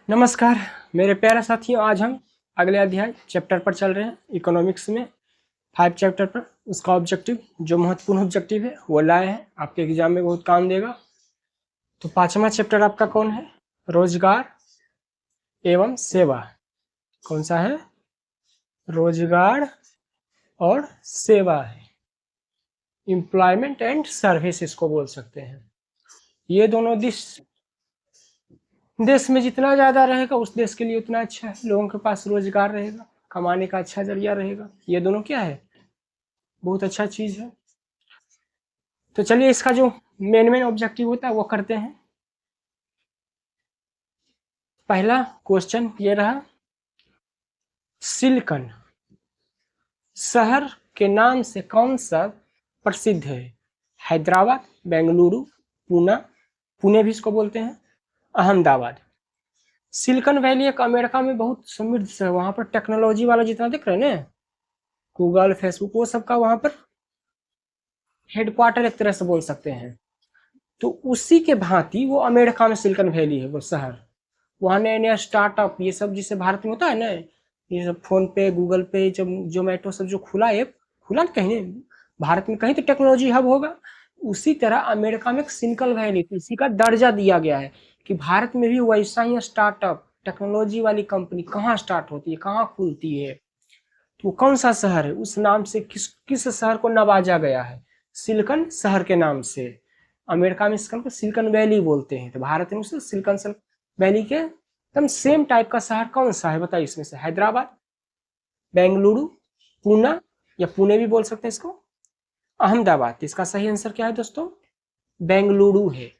नमस्कार मेरे प्यारे साथियों। आज हम अगले अध्याय चैप्टर पर चल रहे हैं। इकोनॉमिक्स में 5 चैप्टर पर उसका ऑब्जेक्टिव, जो महत्वपूर्ण ऑब्जेक्टिव है वो लाए हैं, आपके एग्जाम में बहुत काम देगा। तो 5वां चैप्टर आपका कौन है? रोजगार एवं सेवा। कौन सा है? रोजगार और सेवा है। एम्प्लॉयमेंट एंड सर्विस इसको बोल सकते हैं। ये दोनों देश में जितना ज़्यादा रहेगा उस देश के लिए उतना अच्छा है। लोगों के पास रोजगार रहेगा, कमाने का अच्छा जरिया रहेगा। ये दोनों क्या है? बहुत अच्छा चीज़ है। तो चलिए इसका जो मेन ऑब्जेक्टिव होता है वो करते हैं। पहला क्वेश्चन ये रहा, सिलिकन शहर के नाम से कौन सा प्रसिद्ध है? हैदराबाद, बेंगलुरु, पुणे भी इसको बोलते हैं, अहमदाबाद। सिलिकन वैली एक अमेरिका में बहुत समृद्ध शहर है। वहां पर टेक्नोलॉजी वाला जितना दिख रहे हैं ना, गूगल, फेसबुक, वो सबका वहां पर हेडक्वार्टर एक तरह से बोल सकते हैं। तो उसी के भांति वो अमेरिका में सिलिकन वैली है वो शहर। वहाँ नया नया स्टार्टअप ये सब जिसे भारत में होता है ना, ये सब फोन पे, गूगल पे, जब जोमेटो सब जो खुला ऐप खुला ना कहीं, भारत में कहीं तो टेक्नोलॉजी हब होगा। उसी तरह अमेरिका में एक सिलिकन वैली, इसी का दर्जा दिया गया है कि भारत में भी वैसा ही स्टार्टअप टेक्नोलॉजी वाली कंपनी कहाँ स्टार्ट होती है, कहाँ खुलती है। तो कौन सा शहर है, उस नाम से किस किस शहर को नवाजा गया है? सिलिकन शहर के नाम से। अमेरिका में इसको सिलिकन वैली बोलते हैं, तो भारत में उसे सिलिकन वैली के एकदम सेम टाइप का शहर कौन सा है बताइए इसमें से? हैदराबाद, बेंगलुरु, पुणे, या पुणे भी बोल सकते हैं इसको, अहमदाबाद। तो इसका सही आंसर क्या है दोस्तों? बेंगलुरु है।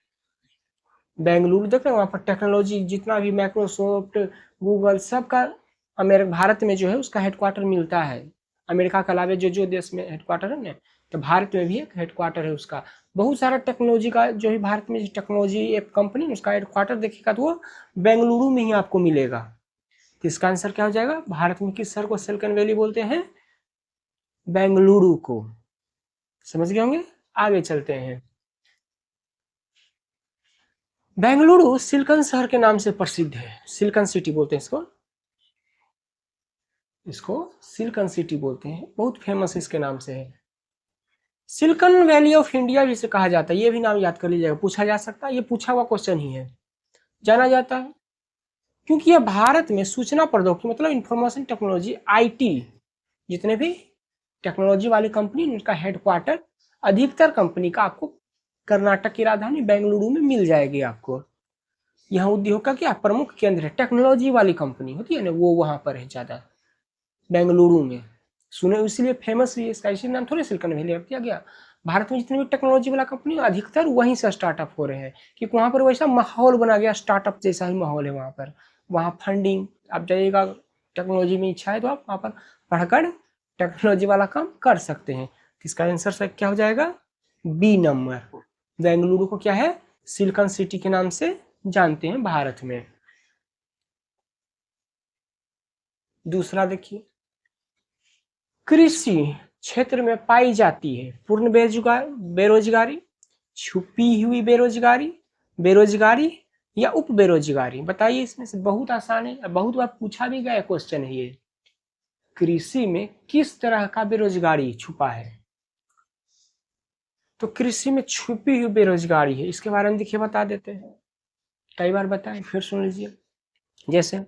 बेंगलुरु देख रहे हैं, वहाँ पर टेक्नोलॉजी जितना भी माइक्रोसॉफ्ट, गूगल, सबका भारत में जो है उसका हेडक्वार्टर मिलता है। अमेरिका के अलावा जो जो देश में हेडक्वार्टर है ना, तो भारत में भी एक हेडक्वार्टर है उसका। बहुत सारा टेक्नोलॉजी का जो है भारत में टेक्नोलॉजी एक कंपनी उसका हेडक्वार्टर देखिएगा तो वो बेंगलुरु में ही आपको मिलेगा। तो इसका आंसर क्या हो जाएगा? भारत में किस शहर को सिलिकन वैली बोलते हैं? बेंगलुरु को। समझ गए होंगे। आगे चलते हैं। बेंगलुरु सिलिकन शहर के नाम से प्रसिद्ध है। सिलिकन सिटी बोलते हैं इसको, सिलिकन सिटी बोलते हैं, बहुत फेमस इसके नाम से है। सिलिकन वैली ऑफ इंडिया भी इसे कहा जाता है, ये भी नाम याद कर लीजिएगा, पूछा जा सकता है, ये पूछा हुआ क्वेश्चन ही है। जाना जाता है क्योंकि ये भारत में सूचना प्रौद्योगिकी मतलब इंफॉर्मेशन टेक्नोलॉजी, आईटी, जितने भी टेक्नोलॉजी वाली कंपनी उनका हेडक्वार्टर, अधिकतर कंपनी का आपको कर्नाटक की राजधानी बेंगलुरु में मिल जाएगी आपको। यहाँ उद्योग का क्या प्रमुख केंद्र है, टेक्नोलॉजी वाली कंपनी होती है ना, वो वहां पर है ज्यादा, बेंगलुरु में। सुने इसलिए फेमस भी है इसका, इसी नाम थोड़े सिलिकन वैली रख दिया गया। भारत में जितने भी टेक्नोलॉजी वाला कंपनी अधिकतर वहीं से स्टार्टअप हो रहे हैं, क्योंकि वहाँ पर वैसा माहौल बना गया, स्टार्टअप जैसा ही माहौल है वहाँ पर। वहाँ फंडिंग, आप जाइएगा, टेक्नोलॉजी में इच्छा है तो आप वहाँ पर पढ़कर टेक्नोलॉजी वाला काम कर सकते हैं। इसका आंसर सर क्या हो जाएगा? B number. बेंगलुरु को क्या है? सिलिकन सिटी के नाम से जानते हैं भारत में। दूसरा देखिए, कृषि क्षेत्र में पाई जाती है पूर्ण बेरोजगारी, छुपी हुई बेरोजगारी, बेरोजगारी या उप बेरोजगारी। बताइए इसमें से। बहुत आसान है, बहुत बार पूछा भी गया क्वेश्चन है ये। कृषि में किस तरह का बेरोजगारी छुपा है? तो कृषि में छुपी हुई बेरोजगारी है, इसके बारे में देखिए बता देते हैं। कई बार बताएं, फिर सुन लीजिए। जैसे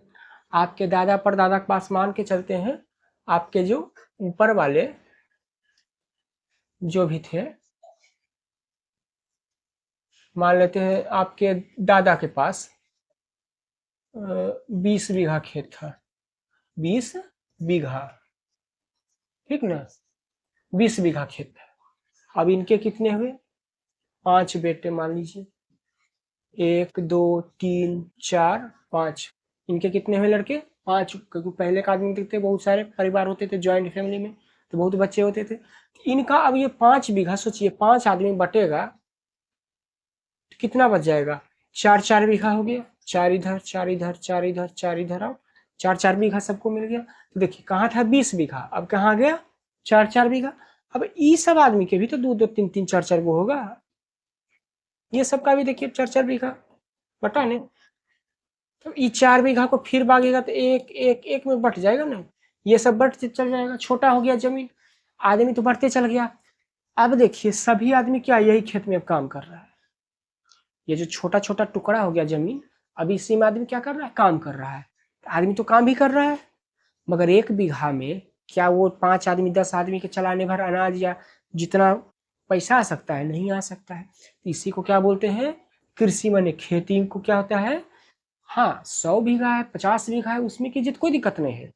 आपके दादा परदादा के पास मान के चलते हैं, आपके जो ऊपर वाले जो भी थे, मान लेते हैं आपके दादा के पास 20 बीघा खेत था, 20 बीघा, ठीक ना, 20 बीघा खेत था। अब इनके कितने हुए? 5 बेटे मान लीजिए, 1 2 3 4 5। इनके कितने हुए लड़के? 5, क्योंकि पहले का आदमी देखते बहुत सारे परिवार होते थे ज्वाइंट फैमिली में, तो बहुत बच्चे होते थे। इनका अब ये 5 बीघा, सोचिए 5 आदमी बटेगा तो कितना बच जाएगा? 4 4 बीघा हो गया, 4 इधर 4 इधर 4 इधर 4 इधर, आओ 4 4 बीघा सबको मिल गया। तो देखिए कहाँ था 20 बीघा, अब कहाँ गया? 4 4 बीघा। अब ये सब आदमी के भी तो 2 2 3 3 4 4 वो होगा, ये सबका भी देखिए 4 4 बीघा बटा ने। तो ये 4 बीघा को फिर बागेगा तो एक एक एक में बट जाएगा ना, ये सब बढ़ते चल जाएगा, छोटा हो गया जमीन, आदमी तो बढ़ते चल गया। अब देखिए सभी आदमी क्या यही खेत में अब काम कर रहा है, ये जो छोटा छोटा टुकड़ा हो गया जमीन, अभी इसी में आदमी क्या कर रहा है, काम कर रहा है। आदमी तो काम भी कर रहा है, मगर 1 बीघा में क्या वो 5 आदमी 10 आदमी के चलाने भर अनाज या जितना पैसा आ सकता है, नहीं आ सकता है। तो इसी को क्या बोलते हैं, कृषि माने खेती को क्या होता है। हाँ 100 बीघा है 50 बीघा है उसमें की कोई दिक्कत नहीं है,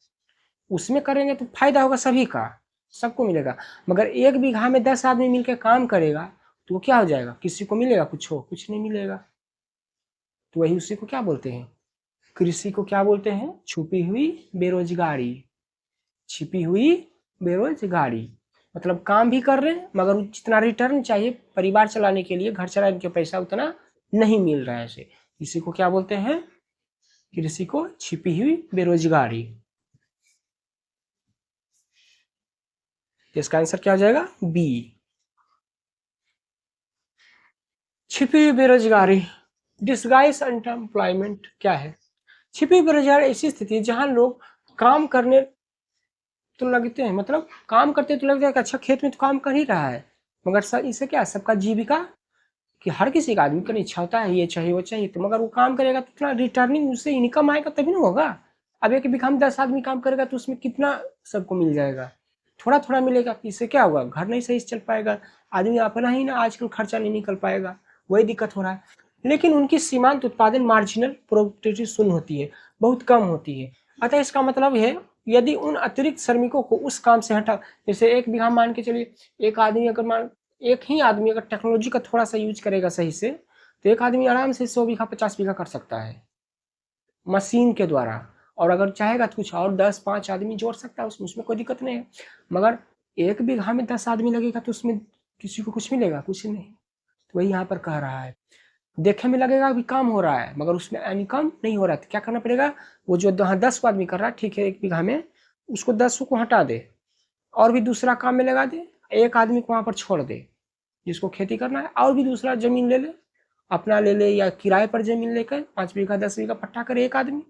उसमें करेंगे तो फायदा होगा सभी का, सबको मिलेगा। मगर 1 बीघा में 10 आदमी मिलकर काम करेगा तो वो क्या हो जाएगा, किसी को मिलेगा कुछ हो, कुछ नहीं मिलेगा। तो वही उसी को क्या बोलते हैं, कृषि को क्या बोलते हैं, छुपी हुई बेरोजगारी, छिपी हुई बेरोजगारी। मतलब काम भी कर रहे हैं मगर जितना रिटर्न चाहिए परिवार चलाने के लिए, घर चलाने के पैसा उतना नहीं मिल रहा है ऐसे, इसी को क्या बोलते हैं, कृषि को छिपी हुई बेरोजगारी। इसका आंसर क्या हो जाएगा, बी। छिपी हुई बेरोजगारी, डिस्गाइज अनएम्प्लॉयमेंट क्या है। छिपी हुई बेरोजगारी ऐसी स्थिति है जहां लोग काम करने तो लगते हैं, मतलब काम करते तो लगता है कि अच्छा खेत में तो काम कर ही रहा है, मगर सर इससे क्या है, सबका जीविका कि हर किसी का आदमी की इच्छा होता है ये चाहिए वो चाहिए, तो मगर वो काम करेगा तो इतना रिटर्निंग उससे इनकम आएगा तभी ना होगा। अब 1 बीघा में 10 आदमी काम करेगा तो उसमें कितना सबको मिल जाएगा, थोड़ा थोड़ा मिलेगा, इससे क्या होगा, घर नहीं सही से चल पाएगा, आदमी अपना ही ना आजकल खर्चा नहीं निकल पाएगा, वही दिक्कत हो रहा है। लेकिन उनकी सीमांत उत्पादन मार्जिनल प्रोडक्टिविटी शून्य होती है, बहुत कम होती है। अतः इसका मतलब है यदि उन अतिरिक्त श्रमिकों को उस काम से हटा, जैसे 1 बीघा मान के चलिए, एक आदमी अगर मान एक ही आदमी अगर टेक्नोलॉजी का थोड़ा सा यूज करेगा सही से, तो एक आदमी आराम से 100 बीघा 50 बीघा कर सकता है मशीन के द्वारा, और अगर चाहेगा तो कुछ और 10-5 आदमी जोड़ सकता है उसमें कोई दिक्कत नहीं है। मगर 1 बीघा में 10 आदमी लगेगा तो उसमें किसी को कुछ मिलेगा, कुछ नहीं। तो वही यहाँ पर कह रहा है, देखने में लगेगा अभी काम हो रहा है मगर उसमें इनकम नहीं हो रहा है, तो क्या करना पड़ेगा, वो जो 10 को आदमी कर रहा है ठीक है 1 बीघा में, उसको 10 को हटा दे और भी दूसरा काम में लगा दे, एक आदमी को वहाँ पर छोड़ दे जिसको खेती करना है, और भी दूसरा जमीन ले ले, अपना ले ले या किराए पर जमीन लेकर 5 बीघा 10 बीघा पट्टा करे एक आदमी,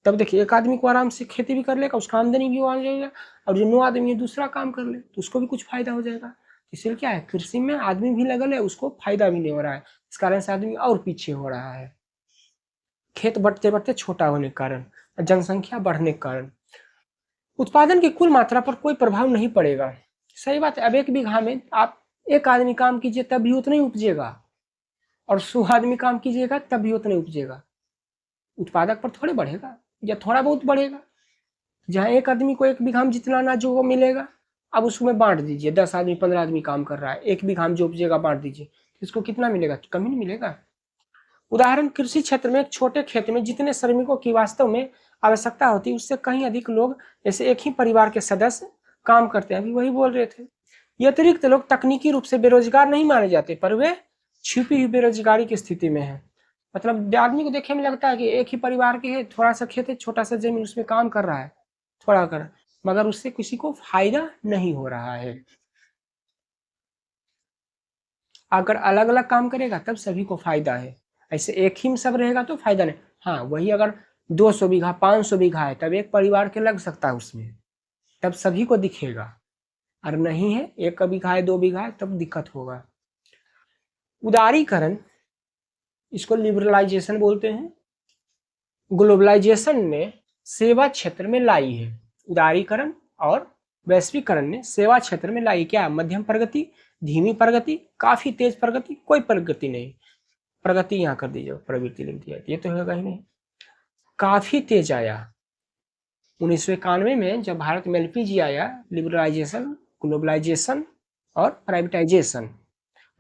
तब देखिए एक आदमी को आराम से खेती भी कर लेगा, उसका आमदनी भी आ जाएगा, और जो 9 आदमी है दूसरा काम कर ले तो उसको भी कुछ फायदा हो जाएगा। इसलिए क्या है, कृषि में आदमी भी लगल है, उसको फायदा भी नहीं हो रहा है, इस कारण से आदमी और पीछे हो रहा है, खेत बढ़ते बढ़ते छोटा होने के कारण, जनसंख्या बढ़ने के कारण उत्पादन की कुल मात्रा पर कोई प्रभाव नहीं पड़ेगा। सही बात है, अब 1 बीघा में आप एक आदमी काम कीजिए तब भी उतना ही उपजेगा, और 100 आदमी काम कीजिएगा तब भी उतना ही उपजेगा, उत्पादक पर थोड़े बढ़ेगा या थोड़ा बहुत बढ़ेगा। जहाँ एक आदमी को 1 बीघा में जितना अनाज जो मिलेगा, अब उसमें बांट दीजिए, 10 आदमी 15 आदमी काम कर रहा है, 1 बीघा में जो उपजेगा बांट दीजिए, इसको कितना मिलेगा, कम ही नहीं मिलेगा। उदाहरण, कृषि क्षेत्र में एक छोटे खेत में जितने श्रमिकों की वास्तव में आवश्यकता होती है उससे कहीं अधिक लोग, जैसे एक ही परिवार के सदस्य काम करते हैं, अभी वही बोल रहे थे। ये अतिरिक्त लोग तकनीकी रूप से बेरोजगार नहीं माने जाते, पर वे छिपी हुई बेरोजगारी की स्थिति में है। मतलब आदमी को देखने में लगता है कि एक ही परिवार के है, थोड़ा सा खेत है, छोटा सा जमीन, उसमें काम कर रहा है थोड़ा कर, मगर उससे किसी को फायदा नहीं हो रहा है। अगर अलग अलग काम करेगा तब सभी को फायदा है, ऐसे एक ही में सब रहेगा तो फायदा नहीं। हाँ वही अगर 200 बीघा 500 बीघा है तब एक परिवार के लग सकता है उसमें, तब सभी को दिखेगा, और नहीं है 1 बीघा है 2 बीघा है तब दिक्कत होगा। उदारीकरण, इसको लिबरलाइजेशन बोलते हैं, ग्लोबलाइजेशन ने सेवा क्षेत्र में लाई है। उदारीकरण और वैश्वीकरण ने सेवा क्षेत्र में लाई क्या, मध्यम प्रगति, धीमी प्रगति, काफी तेज प्रगति, कोई प्रगति नहीं, प्रगति यहाँ कर दीजिए, प्रवृत्ति लिख दिया, ये तो होगा ही नहीं। काफी तेज आया 1991 में जब भारत में एलपीजी आया, लिबरलाइजेशन, ग्लोबलाइजेशन और प्राइवेटाइजेशन,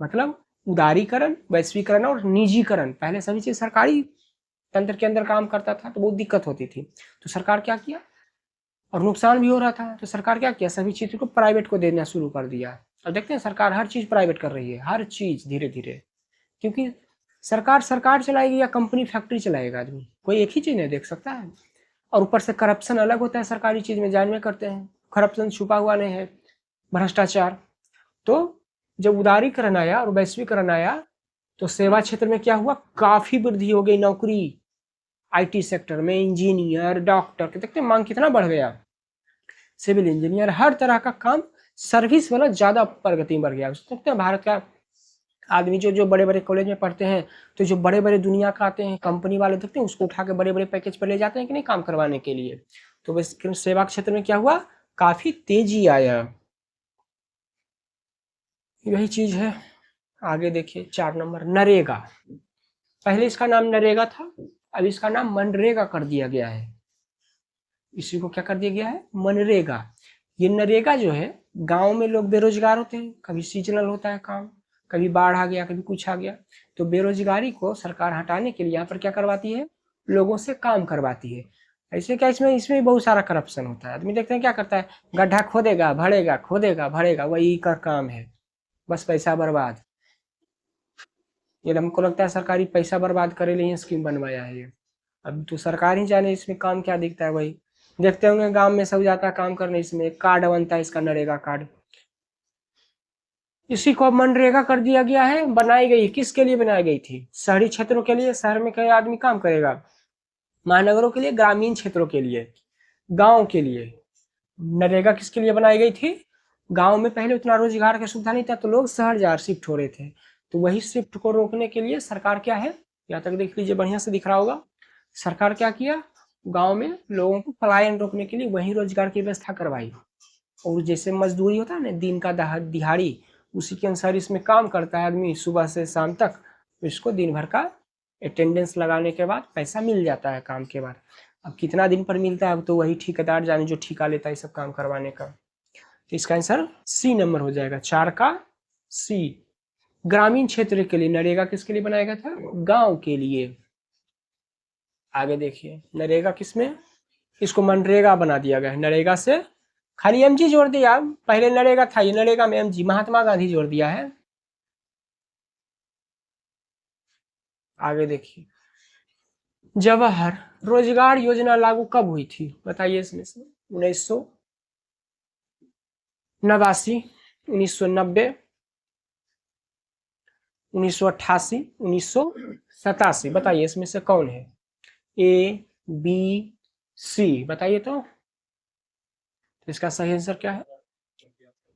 मतलब उदारीकरण, वैश्वीकरण और निजीकरण। पहले सभी चीज सरकारी तंत्र के अंदर काम करता था तो बहुत दिक्कत होती थी, तो सरकार क्या किया, और नुकसान भी हो रहा था, तो सरकार क्या किया, सभी चीज को प्राइवेट को देना शुरू कर दिया। और देखते हैं सरकार हर चीज प्राइवेट कर रही है, हर चीज धीरे धीरे, क्योंकि सरकार चलाएगी या कंपनी फैक्ट्री चलाएगा, आदमी कोई एक ही चीज नहीं देख सकता है। और ऊपर से करप्शन अलग होता है, सरकारी चीज में जानवे करते हैं, करप्शन छुपा हुआ नहीं है, भ्रष्टाचार। तो जब उदारीकरण आया और वैश्वीकरण आया तो सेवा क्षेत्र में क्या हुआ, काफी वृद्धि हो गई, नौकरी, आईटी सेक्टर में इंजीनियर, डॉक्टर, देखते हैं मांग कितना बढ़ गया। सिविल इंजीनियर, हर तरह का काम सर्विस वाला ज्यादा प्रगति बढ़ गया। देखते हैं भारत का आदमी जो जो बड़े बड़े कॉलेज में पढ़ते हैं, तो जो बड़े बड़े दुनिया का आते हैं कंपनी वाले, देखते हैं उसको उठा के बड़े बड़े पैकेज पर ले जाते हैं कि नहीं काम करवाने के लिए। तो बस सेवा क्षेत्र में क्या हुआ, काफी तेजी आया। यही चीज है। आगे देखिए 4 नंबर, नरेगा। पहले इसका नाम नरेगा था, अब इसका नाम मनरेगा कर दिया गया है। इसी को क्या कर दिया गया है, मनरेगा। ये नरेगा जो है, गांव में लोग बेरोजगार होते हैं, कभी सीजनल होता है काम, कभी बाढ़ आ गया, कभी कुछ आ गया, तो बेरोजगारी को सरकार हटाने के लिए यहाँ पर क्या करवाती है, लोगों से काम करवाती है। ऐसे क्या, इसमें इसमें भी बहुत सारा करप्शन होता है। आदमी देखते हैं क्या करता है, गड्ढा खोदेगा भरेगा, खोदेगा भरेगा, वही का काम है, बस पैसा बर्बाद। ये हमको लगता है सरकारी पैसा बर्बाद करे लिए स्कीम बनवाया है ये। अब तो सरकार ही जाने इसमें काम क्या दिखता है। वही देखते होंगे गांव में सब जाता है काम करने, इसमें कार्ड बनता है इसका, नरेगा कार्ड। इसी को मनरेगा कर दिया गया है। बनाई गई किसके लिए बनाई गई थी, शहरी क्षेत्रों के लिए, शहर में कई आदमी काम करेगा, महानगरों के लिए, ग्रामीण क्षेत्रों के लिए, गांव के लिए। नरेगा किसके लिए बनाई गई थी, गांव में पहले उतना रोजगार की सुविधा नहीं था, तो लोग शहर जा शिफ्ट हो रहे थे, तो वही शिफ्ट को रोकने के लिए सरकार क्या है, यहाँ तक देख लीजिए बढ़िया से दिख रहा होगा, सरकार क्या किया, गांव में लोगों को पलायन रोकने के लिए वहीं रोजगार की व्यवस्था करवाई। और जैसे मजदूरी होता है ना, दिन का दिहाड़ी, उसी के अनुसार इसमें काम करता है आदमी सुबह से शाम तक, इसको दिन भर का अटेंडेंस लगाने के बाद पैसा मिल जाता है काम के बाद। अब कितना दिन पर मिलता है, अब तो वही ठेकेदार जाने जो ठेका लेता है सब काम करवाने का। तो इसका आंसर सी नंबर हो जाएगा, 4 का सी। ग्रामीण क्षेत्र के लिए नरेगा किसके लिए बनाया गया था, गांव के लिए। आगे देखिए नरेगा किसमें, इसको मनरेगा बना दिया गया है। नरेगा से खाली एमजी जोड़ दिया, पहले नरेगा था, ये नरेगा में एमजी, महात्मा गांधी जोड़ दिया है। आगे देखिए जवाहर रोजगार योजना लागू कब हुई थी, बताइए इसमें से, 1989, 1990, 1988, 1987, बताइए इसमें से कौन है, ए बी सी, बताइए तो इसका सही आंसर क्या है,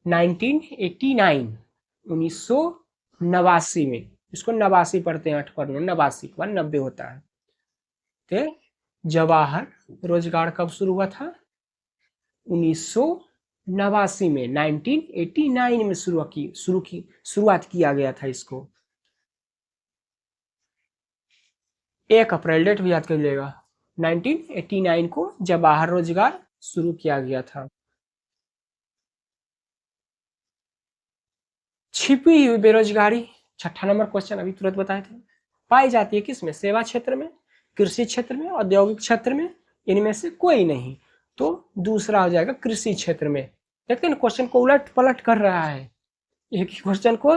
1989, 1989 में। इसको नवासी पढ़ते हैं, 8 पर 89 के बाद 90 होता है। तो जवाहर रोजगार कब शुरू हुआ था, 1989 में, 1989 में शुरुआत किया गया था इसको। 1 अप्रैल डेट भी याद कर लीजिएगा, 1989 को जवाहर रोजगार शुरू किया गया था। छिपी हुई बेरोजगारी, 6ठा नंबर क्वेश्चन अभी तुरंत बताए थे, पाई जाती है किसमें, सेवा क्षेत्र में, कृषि क्षेत्र में, औद्योगिक क्षेत्र में, इनमें से कोई नहीं, तो दूसरा हो जाएगा कृषि क्षेत्र में। देखते हैं क्वेश्चन को उलट पलट कर रहा है, एक ही क्वेश्चन को,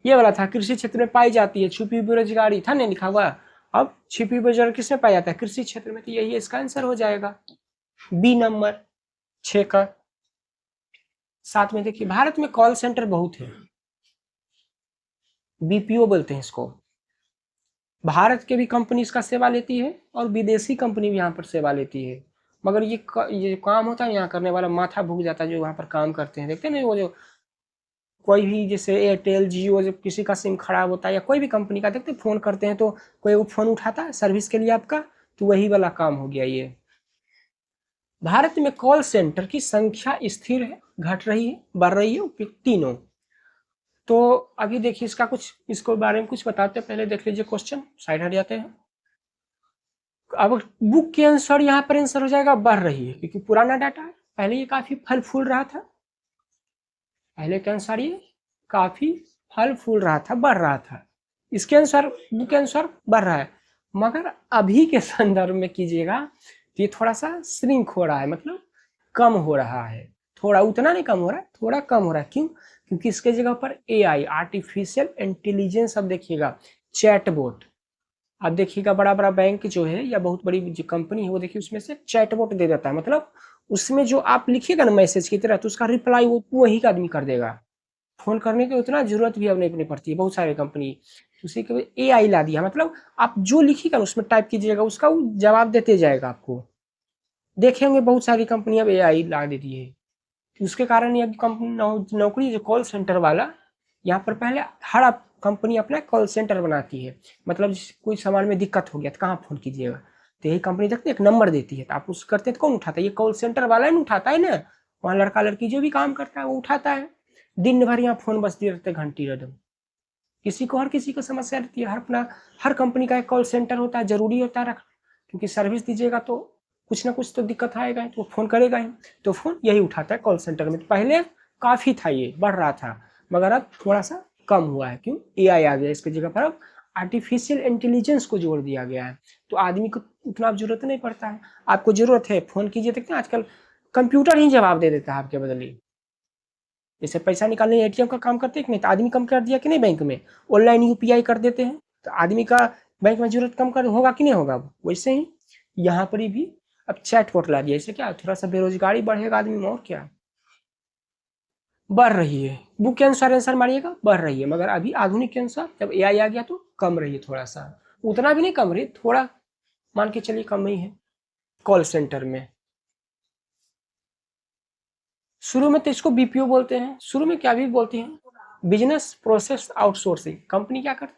ये वाला था कृषि क्षेत्र में पाई जाती है छुपी बेरोजगारी, था नहीं लिखा हुआ, अब छिपी बेरोजगारी किसमें पाया जाता है, कृषि क्षेत्र में, तो यही इसका आंसर हो जाएगा बी नंबर 6 का। साथ में देखिए भारत में कॉल सेंटर बहुत है, बीपीओ बोलते हैं इसको। भारत के भी कंपनी इसका सेवा लेती है और विदेशी कंपनी भी यहाँ पर सेवा लेती है, मगर ये काम होता है यहाँ करने वाला माथा भूख जाता है जो वहाँ पर काम करते हैं। देखते हैं ना वो जो कोई भी जैसे एयरटेल जियो, जब किसी का सिम खराब होता है या कोई भी कंपनी का, देखते फोन करते हैं तो कोई वो फोन उठाता है सर्विस के लिए आपका, तो वही वाला काम हो गया ये। भारत में कॉल सेंटर की संख्या स्थिर है, घट रही है, बढ़ रही है, तीनों। तो अभी देखिए इसका कुछ, इसको बारे में कुछ बताते हैं, पहले देख लीजिए क्वेश्चन, साइड हट जाते हैं। अब बुक के आंसर यहाँ पर आंसर हो जाएगा बढ़ रही है, क्योंकि पुराना डाटा है, पहले ये काफी फल फूल रहा था, पहले के अनुसार ये काफी फल फूल रहा था, बढ़ रहा था, इसके अनुसार बुक के अनुसार बढ़ रहा है, मगर अभी के संदर्भ में कीजिएगा तो ये थोड़ा सा श्रिंक हो रहा है, मतलब कम हो रहा है, थोड़ा, उतना नहीं कम हो रहा है, थोड़ा कम हो रहा है। क्यों, क्योंकि इसके जगह पर एआई, आर्टिफिशियल इंटेलिजेंस, अब देखिएगा चैटबॉट, अब देखिएगा बड़ा बड़ा बैंक जो है या बहुत बड़ी जो कंपनी है वो देखिए उसमें से चैटबॉट दे देता है, मतलब उसमें जो आप लिखिएगा ना मैसेज की तरह, तो उसका रिप्लाई वो वही का आदमी कर देगा, फोन करने की उतना जरूरत भी अब नहीं पड़ती है, बहुत सारे कंपनी उसी के AI ला दिया, मतलब आप जो लिखिएगा उसमें टाइप कीजिएगा, उसका वो जवाब देते जाएगा आपको। देखे होंगे बहुत सारी कंपनियां अब AI ला देती है, उसके कारण ये कंपनी नौकरी जो कॉल सेंटर वाला, यहाँ पर पहले हर कंपनी अपना कॉल सेंटर बनाती है, मतलब कोई सामान में दिक्कत हो गया तो कहाँ फोन कीजिएगा, तो यही कंपनी देखते एक नंबर देती है, तो आप उस करते तो कौन उठाता है, ये कॉल सेंटर वाला ही उठाता है ना, वहाँ लड़का लड़की जो भी काम करता है वो उठाता है। दिन भर यहाँ फोन बजती रहते घंटी रदम, किसी को हर किसी को समस्या रहती है, हर कंपनी का एक कॉल सेंटर होता है, जरूरी होता है रखना, क्योंकि सर्विस दीजिएगा तो कुछ ना कुछ तो दिक्कत आएगा ही, तो फोन करेगा ही, तो फोन यही उठाता है कॉल सेंटर में। तो पहले काफ़ी था, ये बढ़ रहा था, मगर अब थोड़ा सा कम हुआ है, क्यों, AI आ गया इसकी जगह पर, अब आर्टिफिशियल इंटेलिजेंस को जोड़ दिया गया है, तो आदमी को उतना जरूरत नहीं पड़ता है। आपको जरूरत है फोन कीजिए, देखते हैं आजकल कंप्यूटर ही जवाब दे देता है आपके बदले। जैसे पैसा निकालने ATM का काम करते हैं कि नहीं, तो आदमी कम कर दिया कि नहीं, बैंक में ऑनलाइन UPI कर देते हैं, तो आदमी का बैंक में जरूरत कम कर होगा कि नहीं होगा, वैसे ही यहाँ पर भी अब चैटबॉट ला दिया, इससे क्या थोड़ा सा बेरोजगारी बढ़ेगा आदमी में, और क्या बढ़ रही है, बुक के अनुसार आंसर मारिएगा बढ़ रही है, मगर अभी आधुनिक के अनुसार जब AI आ गया तो कम रही है, थोड़ा सा, उतना भी नहीं कम रही, थोड़ा मान के चलिए कम ही है कॉल सेंटर में। शुरू में तो इसको BPO बोलते हैं, शुरू में क्या भी बोलते हैं, बिजनेस प्रोसेस आउटसोर्सिंग। कंपनी क्या करती,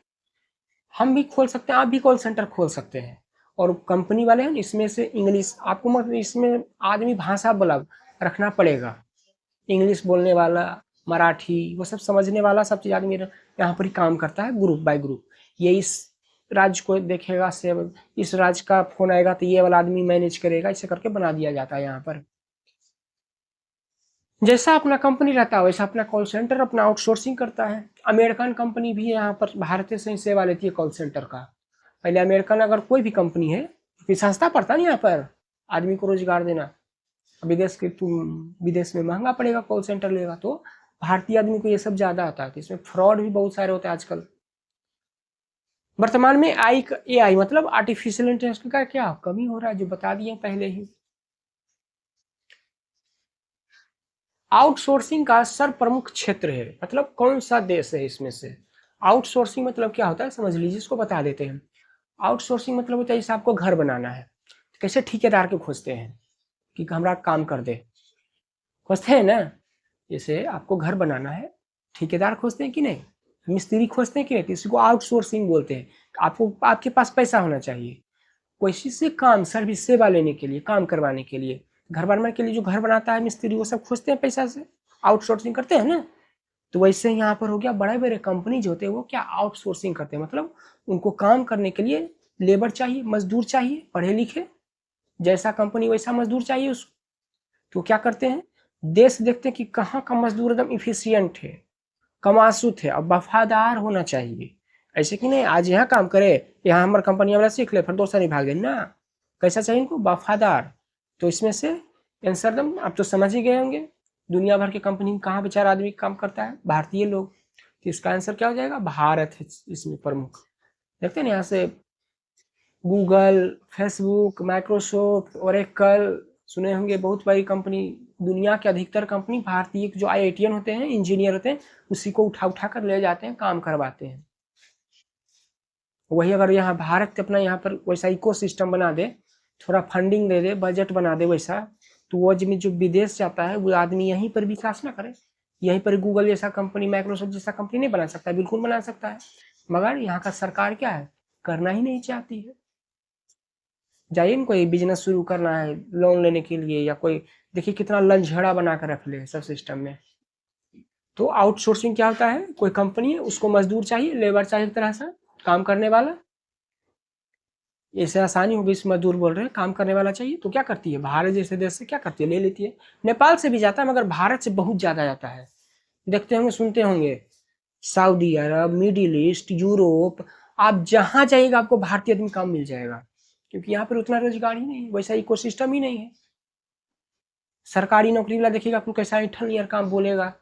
हम भी खोल सकते हैं, आप भी कॉल सेंटर खोल सकते हैं, और कंपनी वाले हैं इसमें से इंग्लिश आपको, मतलब इसमें आदमी भाषा बोला रखना पड़ेगा, इंग्लिश बोलने वाला, मराठी, वो सब समझने वाला, सब चीज़ आदमी यहाँ पर ही काम करता है, ग्रुप बाय ग्रुप। ये इस राज्य को देखेगा, से इस राज्य का फोन आएगा तो ये वाला आदमी मैनेज करेगा, इसे करके बना दिया जाता है यहाँ पर। जैसा अपना कंपनी रहता है वैसा अपना कॉल सेंटर अपना आउटसोर्सिंग करता है। अमेरिकन कंपनी भी यहाँ पर भारतीय से ही सेवा लेती है कॉल सेंटर का। पहले अमेरिकन अगर कोई भी कंपनी है, क्योंकि सस्ता पड़ता नहीं यहाँ पर आदमी को रोजगार देना, विदेश के तुम विदेश में महंगा पड़ेगा कॉल सेंटर लेगा, तो भारतीय आदमी को ये सब ज़्यादा आता है, तो इसमें फ्रॉड भी बहुत सारे होते हैं आजकल। वर्तमान में AI मतलब आर्टिफिशियल इंटेलिजेंस का क्या कमी हो रहा है, जो बता दिए पहले ही। आउटसोर्सिंग का सर प्रमुख क्षेत्र है, मतलब कौन सा देश है इसमें से। आउटसोर्सिंग मतलब क्या होता है समझ लीजिए, इसको बता देते हैं। आउटसोर्सिंग मतलब होता है जैसे आपको घर बनाना है, कैसे ठेकेदार के खोजते हैं कि हमारा काम कर दे, खोजते हैं ना, जैसे आपको घर बनाना है, ठेकेदार खोजते हैं कि नहीं, मिस्त्री खोजते हैं कि नहीं, तो इसी को आउटसोर्सिंग बोलते हैं। आपको आपके पास पैसा होना चाहिए, कोई से काम सर्विस सेवा लेने के लिए, काम करवाने के लिए, घर बनवाने के लिए, जो घर बनाता है मिस्त्री वो सब खोजते हैं पैसा से, आउटसोर्सिंग करते हैं ना। तो वैसे यहाँ पर हो गया, बड़े बड़े कंपनी जो होते हैं वो क्या आउटसोर्सिंग करते हैं, मतलब उनको काम करने के लिए लेबर चाहिए, मजदूर चाहिए, पढ़े लिखे, जैसा कंपनी वैसा मजदूर चाहिए उसको। तो क्या करते हैं, देश देखते हैं कि कहाँ का मजदूर एकदम इफिशियंट है, कमासुत है और वफादार होना चाहिए। ऐसे कि नहीं आज यहाँ काम करे, यहाँ हमारे कंपनी वाला सीख ले फिर दोस्त नहीं भागे ना, कैसा चाहिए इनको, वफादार। तो इसमें से आंसर दम आप तो समझ ही गए होंगे, दुनिया भर की कंपनी में कहाँ बेचारा आदमी काम करता है, भारतीय लोग, तो इसका आंसर क्या हो जाएगा, भारत है इसमें प्रमुख। देखते हैं यहाँ से गूगल, फेसबुक, माइक्रोसॉफ्ट, ओरेकल, सुने होंगे बहुत बड़ी कंपनी, दुनिया के अधिकतर कंपनी भारतीय जो IITian होते हैं, इंजीनियर होते हैं, उसी को उठा उठा कर ले जाते हैं, काम करवाते हैं। वही अगर यहाँ भारत अपना यहाँ पर वैसा इकोसिस्टम बना दे, थोड़ा फंडिंग दे दे, बजट बना दे वैसा, तो वो आदमी जो विदेश जाता है वो आदमी यहीं पर विकास ना करे, यहीं पर गूगल जैसा कंपनी, माइक्रोसॉफ्ट जैसा कंपनी नहीं बना सकता, बिल्कुल बना सकता है, मगर यहाँ का सरकार क्या है, करना ही नहीं चाहती है। जाइए ना, कोई बिजनेस शुरू करना है लोन लेने के लिए, या कोई देखिए कितना लंझड़ा बना कर रख ले सब सिस्टम में। तो आउटसोर्सिंग क्या होता है, कोई कंपनी है उसको मजदूर चाहिए, लेबर चाहिए, एक तरह से काम करने वाला, ऐसे आसानी होगी, इस मजदूर बोल रहे हैं काम करने वाला चाहिए, तो क्या करती है भारत जैसे देश से क्या करती है, ले लेती है। नेपाल से भी जाता है मगर भारत से बहुत ज़्यादा जाता है, देखते होंगे सुनते होंगे, सऊदी अरब, मिडिल ईस्ट, यूरोप, आप जहाँ जाइएगा आपको भारतीय आदमी काम मिल जाएगा, क्योंकि यहाँ पर उतना रोजगार ही नहीं है, वैसा इकोसिस्टम ही नहीं है। सरकारी नौकरी वाला देखिएगा आपको कैसा ऐठल यार काम बोलेगा,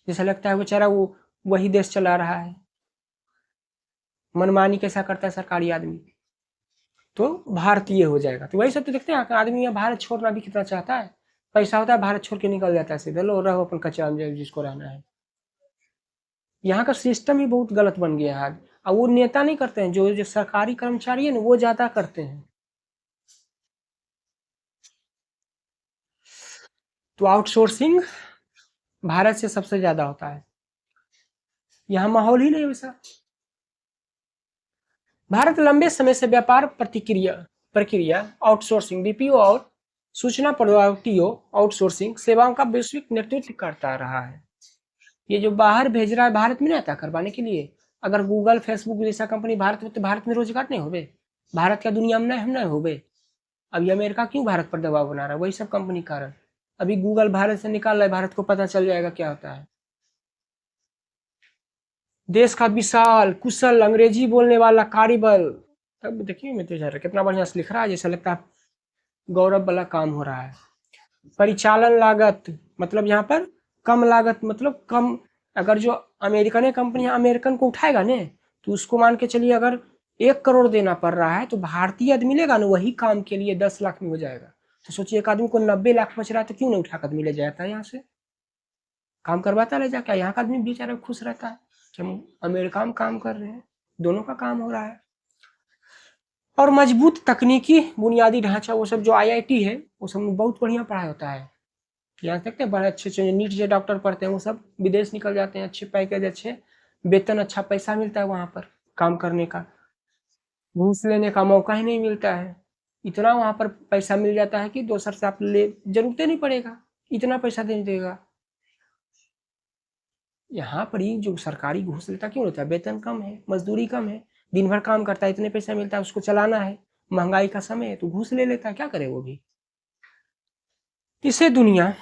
जैसा लगता है बेचारा वो वही देश चला रहा है, मनमानी कैसा करता है सरकारी आदमी, तो भारतीय हो जाएगा। तो वही सब तो देखते हैं आदमी यहाँ भारत छोड़ना भी कितना चाहता है, पैसा होता है भारत छोड़ के निकल जाता है सीधे, लो रहो अपन कच्चा में जिसको रहना है। यहाँ का सिस्टम ही बहुत गलत बन गया है। और वो नेता नहीं करते हैं, जो जो सरकारी कर्मचारी है ना वो ज्यादा करते हैं। तो आउटसोर्सिंग भारत से सबसे ज्यादा होता है, यहाँ माहौल ही नहीं वैसा। भारत लंबे समय से व्यापार प्रतिक्रिया प्रक्रिया आउटसोर्सिंग बीपीओ और सूचना प्रौद्योगिकी आउटसोर्सिंग सेवाओं का वैश्विक नेतृत्व करता रहा है। ये जो बाहर भेज रहा है भारत में नहीं आता करवाने के लिए। अगर गूगल फेसबुक जैसा कंपनी भारत में, तो भारत में रोजगार नहीं होवे, भारत का दुनिया में नहीं होवे। अभी अमेरिका क्यों भारत पर दबाव बना रहा है? वही सब कंपनी कारण। अभी गूगल भारत से निकाल रहा है, भारत को पता चल जाएगा क्या होता है। देश का विशाल कुशल अंग्रेजी बोलने वाला कार्यबल। तब देखिए मैं तो कितना बढ़िया से लिख रहा है, जैसा लगता है गौरव वाला काम हो रहा है। परिचालन लागत मतलब यहाँ पर कम लागत, मतलब कम। अगर जो अमेरिकन कंपनी अमेरिकन को उठाएगा ने, तो उसको मान के चलिए अगर 1 करोड़ देना पड़ रहा है, तो भारतीय आदमी लेगा ना वही काम के लिए 10 लाख में हो जाएगा। तो सोचिए एक आदमी को 90 लाख बच रहा है, तो क्यों नहीं उठाकर आदमी ले जाता है यहाँ से, काम करवाता ले जाकर। यहाँ का आदमी बेचारा खुश रहता है कि हम अमेरिका में काम कर रहे हैं, दोनों का काम हो रहा है। और मजबूत तकनीकी बुनियादी ढांचा, वो सब जो आईआईटी है वो सब में बहुत बढ़िया पढ़ाई होता है। यहाँ सकते हैं बड़े अच्छे अच्छे नीट जे डॉक्टर पढ़ते हैं वो सब विदेश निकल जाते हैं, अच्छे पैकेज, अच्छे वेतन, अच्छा पैसा मिलता है वहां पर काम करने का। घूस लेने का मौका ही नहीं मिलता है। इतना वहां पर पैसा मिल जाता है कि दोसर से आप ले जरूरत नहीं पड़ेगा, इतना पैसा दे देगा। यहाँ पर ही जो सरकारी घूस लेता क्यों लेता है? वेतन कम है, मजदूरी कम है, दिन भर काम करता है, इतने पैसा मिलता है, उसको चलाना है, महंगाई का समय है, तो घूस ले लेता है, क्या करे वो भी। इसे दुनिया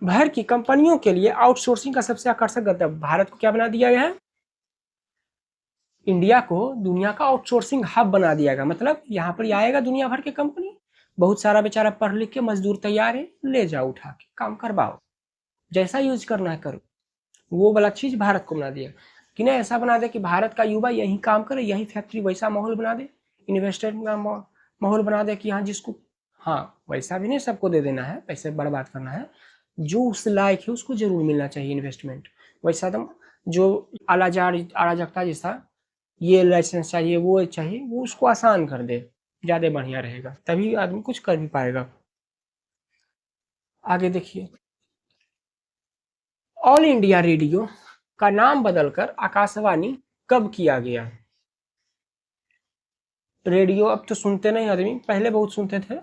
भर की कंपनियों के लिए आउटसोर्सिंग का सबसे आकर्षक गंतव्य भारत को क्या बना दिया गया है? इंडिया को दुनिया का आउटसोर्सिंग हब बना दिया गया। मतलब यहाँ पर आएगा दुनिया भर के कंपनी, बहुत सारा बेचारा पढ़ लिख के मजदूर तैयार है, ले जाओ उठा के काम करवाओ, जैसा यूज करना है करो। वो वाला चीज भारत को बना दिया कि नहीं, ऐसा बना दे कि भारत का युवा यही काम करे, यही फैक्ट्री, वैसा माहौल बना दे, इन्वेस्टर का माहौल बना दे कि हाँ जिसको, हाँ वैसा भी नहीं सबको दे देना है, पैसे बर्बाद करना है, जो उस लायक है उसको जरूर मिलना चाहिए इन्वेस्टमेंट। वैसा एकदम जो अराजकता जैसा ये लाइसेंस चाहिए वो चाहिए, वो उसको आसान कर दे, ज़्यादा बढ़िया रहेगा, तभी आदमी कुछ कर भी पाएगा। आगे देखिए, ऑल इंडिया रेडियो का नाम बदलकर आकाशवाणी कब किया गया? रेडियो अब तो सुनते नहीं आदमी, पहले बहुत सुनते थे।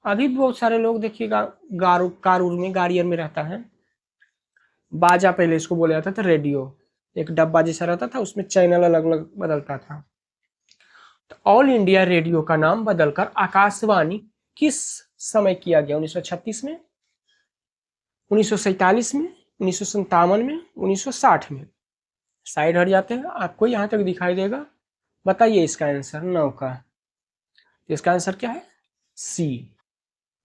अभी भी बहुत सारे लोग देखिएगा कारूर में, गाड़ियर में रहता है, बाजा पहले इसको बोला जाता था, रेडियो एक डब्बा जैसा रहता था, उसमें चैनल अलग अलग बदलता था। तो ऑल इंडिया रेडियो का नाम बदलकर आकाशवाणी किस समय किया गया? 1936 में, 1947 में, 1957 में, 1960 में। साइड हट जाते हैं, आपको यहाँ तक दिखाई देगा। बताइए इसका आंसर 9 का। इसका आंसर क्या है? सी,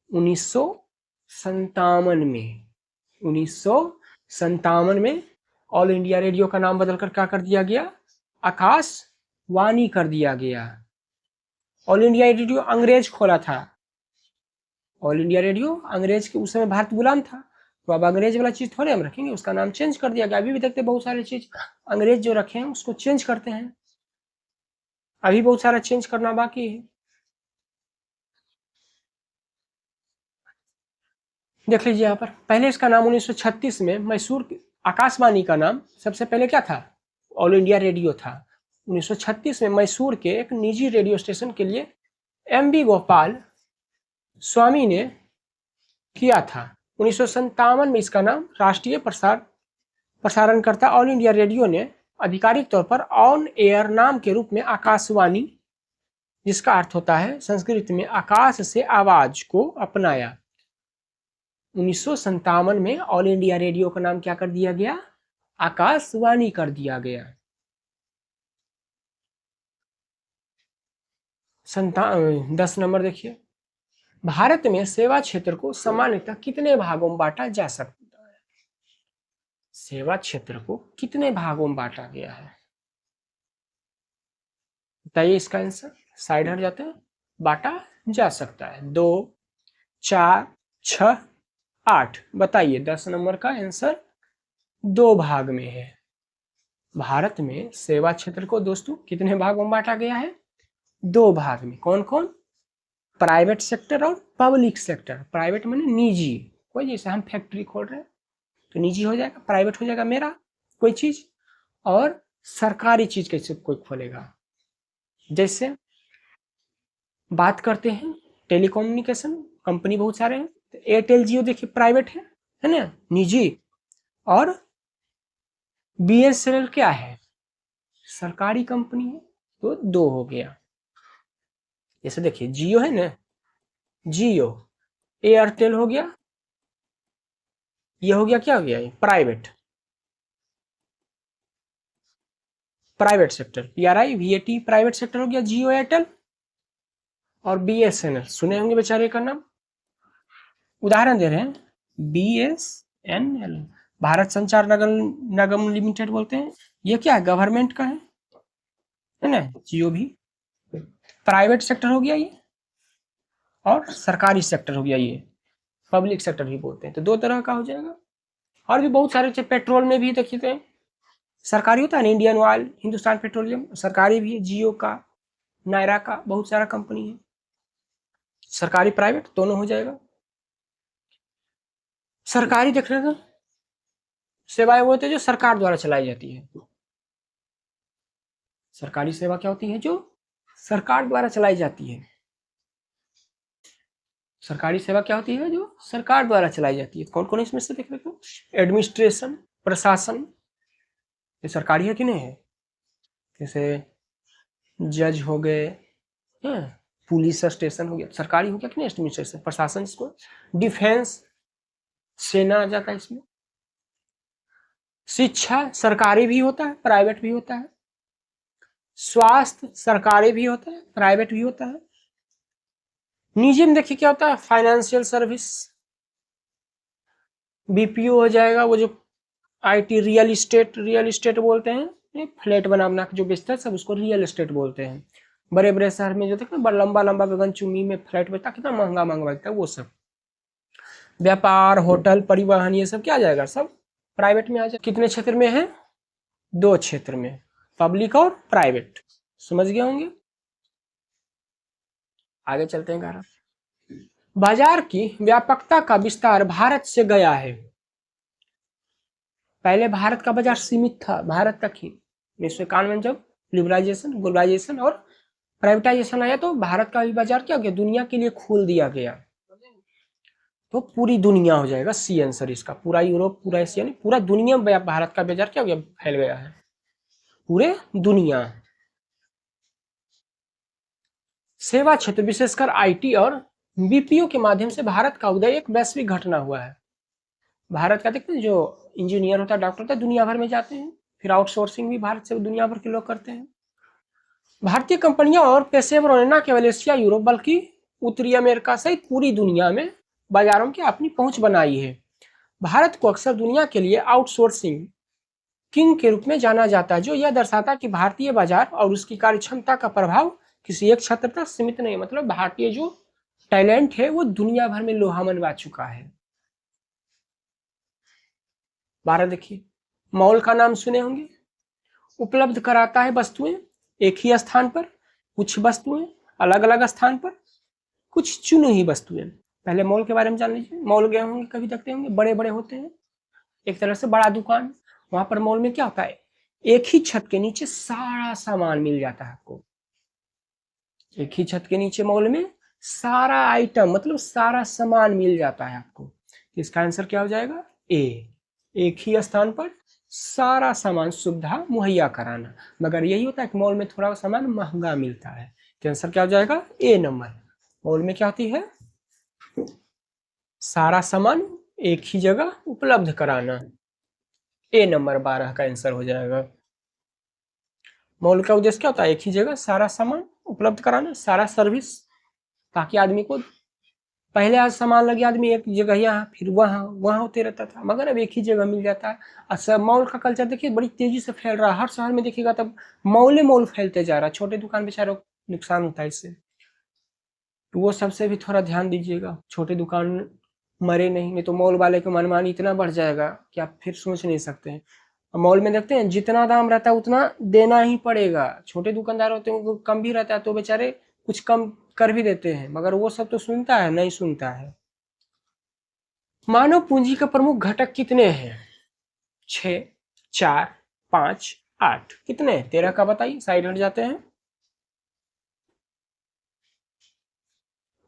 1957 में। 1957 में ऑल इंडिया रेडियो का नाम बदलकर क्या कर दिया गया? आकाशवाणी कर दिया गया। ऑल इंडिया रेडियो अंग्रेज खोला था। ऑल इंडिया रेडियो अंग्रेज के उस समय भारत गुलाम था, तो अब अंग्रेज वाला चीज थोड़े हम रखेंगे, उसका नाम चेंज कर दिया गया। अभी भी देखते बहुत सारे चीज अंग्रेज जो रखे हैं उसको चेंज करते हैं, अभी बहुत सारा चेंज करना बाकी है। देख लीजिए यहाँ पर, पहले इसका नाम 1936 में मैसूर, आकाशवाणी का नाम सबसे पहले क्या था? ऑल इंडिया रेडियो था। 1936 में मैसूर के एक निजी रेडियो स्टेशन के लिए एम बी गोपाल स्वामी ने किया था। 1957 में इसका नाम राष्ट्रीय प्रसारणकर्ता ऑल इंडिया रेडियो ने आधिकारिक तौर पर ऑन एयर नाम के रूप में आकाशवाणी, जिसका अर्थ होता है संस्कृत में आकाश से आवाज, को अपनाया। 1957 में ऑल इंडिया रेडियो का नाम क्या कर दिया गया? आकाशवाणी कर दिया गया। 10 नंबर देखिए, भारत में सेवा क्षेत्र को सामान्यतः कितने भागों में बांटा जा सकता है? सेवा क्षेत्र को कितने भागों में बांटा गया है? बताइए इसका आंसर। साइड हट जाते हैं, बांटा जा सकता है 2, 4, 6, 8। बताइए 10 नंबर का आंसर दो भाग में है। भारत में सेवा क्षेत्र को दोस्तों कितने भागों में बांटा गया है? दो भाग में। कौन कौन? प्राइवेट सेक्टर और पब्लिक सेक्टर। प्राइवेट माने निजी, कोई जैसे हम फैक्ट्री खोल रहे हैं तो निजी हो जाएगा, प्राइवेट हो जाएगा मेरा कोई चीज, और सरकारी चीज कैसे कोई खोलेगा। जैसे बात करते हैं टेलीकम्युनिकेशन कंपनी बहुत सारे हैं, तो एयरटेल जियो देखिए प्राइवेट है ना, निजी। और बीएसएनएल क्या है? सरकारी कंपनी है। तो दो हो गया। जैसे देखिए जियो है ना, जियो, एयरटेल हो गया, ये हो गया, क्या हो गया, ये private, private sector, PRI VAT private sector हो गया, जियो एयरटेल। और बीएसएनएल सुने होंगे बेचारे का नाम, उदाहरण दे रहे हैं, बीएसएनएल भारत संचार निगम लिमिटेड बोलते हैं। ये क्या है? गवर्नमेंट का है ना। जियो भी प्राइवेट सेक्टर हो गया ये, और सरकारी सेक्टर हो गया ये, पब्लिक सेक्टर भी बोलते हैं। तो दो तरह का हो जाएगा। और भी बहुत सारे, पेट्रोल में भी देखिए तो सरकारी होता है ना, इंडियन ऑयल, हिंदुस्तान पेट्रोलियम, सरकारी भी है, जियो का, नायरा का, बहुत सारा कंपनी है, सरकारी प्राइवेट दोनों हो जाएगा। सरकारी देख रहे थे, सेवाएं वो होती है जो सरकार द्वारा चलाई जाती है। सरकारी सेवा क्या होती है? जो सरकार द्वारा चलाई जाती है। सरकारी सेवा क्या होती है? जो सरकार द्वारा चलाई जाती है। कौन कौन इसमें से देख रहे हो? एडमिनिस्ट्रेशन, प्रशासन, ये सरकारी है कि नहीं है? जैसे जज हो गए, पुलिस स्टेशन हो गया, सरकारी हो गया कि नहीं? एडमिनिस्ट्रेशन, प्रशासन इसको। डिफेंस, सेना आ जाता है इसमें। शिक्षा सरकारी भी होता है, प्राइवेट भी होता है। स्वास्थ्य सरकारी भी होता है, प्राइवेट भी होता है। निजी में देखिए क्या होता है? फाइनेंशियल सर्विस, बीपीओ हो जाएगा, वो जो आईटी, रियल इस्टेट बोलते हैं, फ्लैट बना के जो बेचता है सब उसको रियल एस्टेट बोलते हैं। बड़े बड़े शहर में जो देखते हैं लंबा लंबा गगनचुम्बी में फ्लैट बेचता, कितना महंगा महंगा बेचता है वो सब। व्यापार, होटल, परिवहन, ये सब क्या आ जाएगा? सब प्राइवेट में आ जाएगा। कितने क्षेत्र में है? दो क्षेत्र में, पब्लिक और प्राइवेट। समझ गए होंगे। आगे चलते हैं। 11, बाजार की व्यापकता का विस्तार भारत से गया है। पहले भारत का बाजार सीमित था, भारत तक ही। 1991 में जब लिबरलाइजेशन, ग्लोबलाइजेशन और प्राइवेटाइजेशन आया तो भारत का भी बाजार क्या हो गया? दुनिया के लिए खोल दिया गया। तो पूरी दुनिया हो जाएगा, सी आंसर इसका। पूरा यूरोप, पूरा एशिया नहीं, पूरा दुनिया में भारत का बाजार क्या हो गया? फैल गया है पूरे दुनिया। सेवा क्षेत्र विशेषकर आईटी और बीपीओ के माध्यम से भारत का उदय एक वैश्विक घटना हुआ है। भारत का देखते हैं जो इंजीनियर होता है, डॉक्टर होता है, दुनिया भर में जाते हैं। फिर आउटसोर्सिंग भी भारत से दुनिया भर के लोग करते हैं। भारतीय कंपनियां और पेशेवरों ने न केवल एशिया, यूरोप, बल्कि उत्तरी अमेरिका सहित पूरी दुनिया में बाजारों की अपनी पहुंच बनाई है। भारत को अक्सर दुनिया के लिए आउटसोर्सिंग किंग के रूप में जाना जाता है, जो यह दर्शाता है कि भारतीय बाजार और उसकी कार्यक्षमता का प्रभाव किसी एक क्षेत्र तक सीमित नहीं। मतलब भारतीय जो टैलेंट है वो दुनिया भर में लोहा मनवा चुका है। 12 देखिए, मॉल का नाम सुने होंगे। उपलब्ध कराता है वस्तुएं एक ही स्थान पर, कुछ वस्तुएं अलग अलग स्थान पर, कुछ चुनी हुई वस्तुएं। पहले मॉल के बारे में जान लीजिए। मॉल गए होंगे, कभी देखते होंगे, बड़े बड़े होते हैं, एक तरह से बड़ा दुकान। वहां पर मॉल में क्या होता है? एक ही छत के नीचे सारा सामान मिल जाता है आपको। एक ही छत के नीचे मॉल में सारा आइटम, मतलब सारा सामान मिल जाता है आपको। इसका आंसर क्या हो जाएगा? ए। एक ही स्थान पर सारा सामान, सुविधा मुहैया कराना। मगर यही होता है कि मॉल में थोड़ा सामान महंगा मिलता है। तो आंसर क्या हो जाएगा? ए नंबर। मॉल में क्या होती है? सारा सामान एक ही जगह उपलब्ध कराना। ए नंबर 12 का आंसर हो जाएगा। मॉल का उद्देश्य क्या होता है? एक ही जगह सारा सामान उपलब्ध कराना, सारा सर्विस, ताकि आदमी को पहले आज सामान लगे आदमी एक जगह यहाँ फिर वहाँ वहाँ होते रहता था, मगर अब एक ही जगह मिल जाता है। अच्छा, मॉल का कल्चर देखिए बड़ी तेजी से फैल रहा है। हर शहर में देखिएगा तब मॉल फैलते जा रहा है। छोटे दुकान बेचारों को नुकसान होता है इससे, तो वो सबसे भी थोड़ा ध्यान दीजिएगा। छोटे दुकान मरे नहीं, नहीं तो मॉल वाले का मनमानी इतना बढ़ जाएगा कि आप फिर सोच नहीं सकते हैं। मॉल में देखते हैं जितना दाम रहता है उतना देना ही पड़ेगा। छोटे दुकानदार होते हैं उनको कम भी रहता है तो बेचारे कुछ कम कर भी देते हैं, मगर वो सब तो सुनता है नहीं सुनता है। मानव पूंजी का प्रमुख घटक कितने हैं? 6, 4, 5, 8, कितने? 13 का बताइए, साइड हट जाते हैं।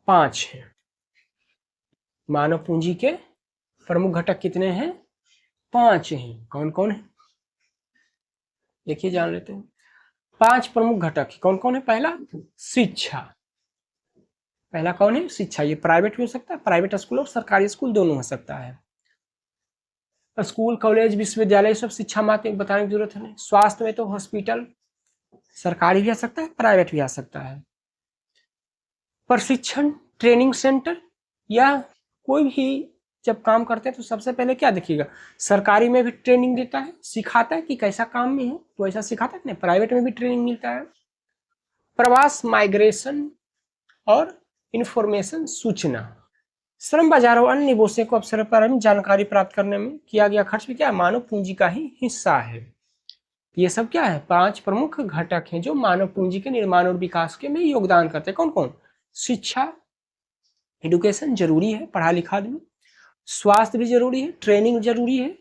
5 है। मानव पूंजी के प्रमुख घटक कितने हैं? 5 हैं। कौन कौन है देखिए, जान लेते हैं। 5 प्रमुख घटक कौन कौन है? पहला शिक्षा। पहला कौन है? शिक्षा। ये प्राइवेट भी हो सकता है, प्राइवेट स्कूल और सरकारी स्कूल दोनों हो सकता है। स्कूल, कॉलेज, विश्वविद्यालय सब शिक्षा मात्र बताने की जरूरत है नहीं। स्वास्थ्य में तो हॉस्पिटल सरकारी भी आ सकता है, प्राइवेट भी आ सकता है। प्रशिक्षण, ट्रेनिंग सेंटर, या कोई भी जब काम करते हैं तो सबसे पहले क्या देखिएगा? सरकारी में भी ट्रेनिंग देता है, सिखाता है कि कैसा काम में है तो ऐसा सिखाता है। नहीं, प्राइवेट में भी ट्रेनिंग मिलता है। प्रवास, माइग्रेशन और इंफॉर्मेशन, सूचना। श्रम बाजार और अन्य निवेशों को अवसर पर हम जानकारी प्राप्त करने में किया गया खर्च भी क्या? मानव पूंजी का ही हिस्सा है। ये सब क्या है? 5 प्रमुख घटक हैं जो मानव पूंजी के निर्माण और विकास के में योगदान करते हैं। कौन कौन? शिक्षा, एडुकेशन जरूरी है, पढ़ा लिखा आदमी। स्वास्थ्य भी जरूरी है, ट्रेनिंग जरूरी है।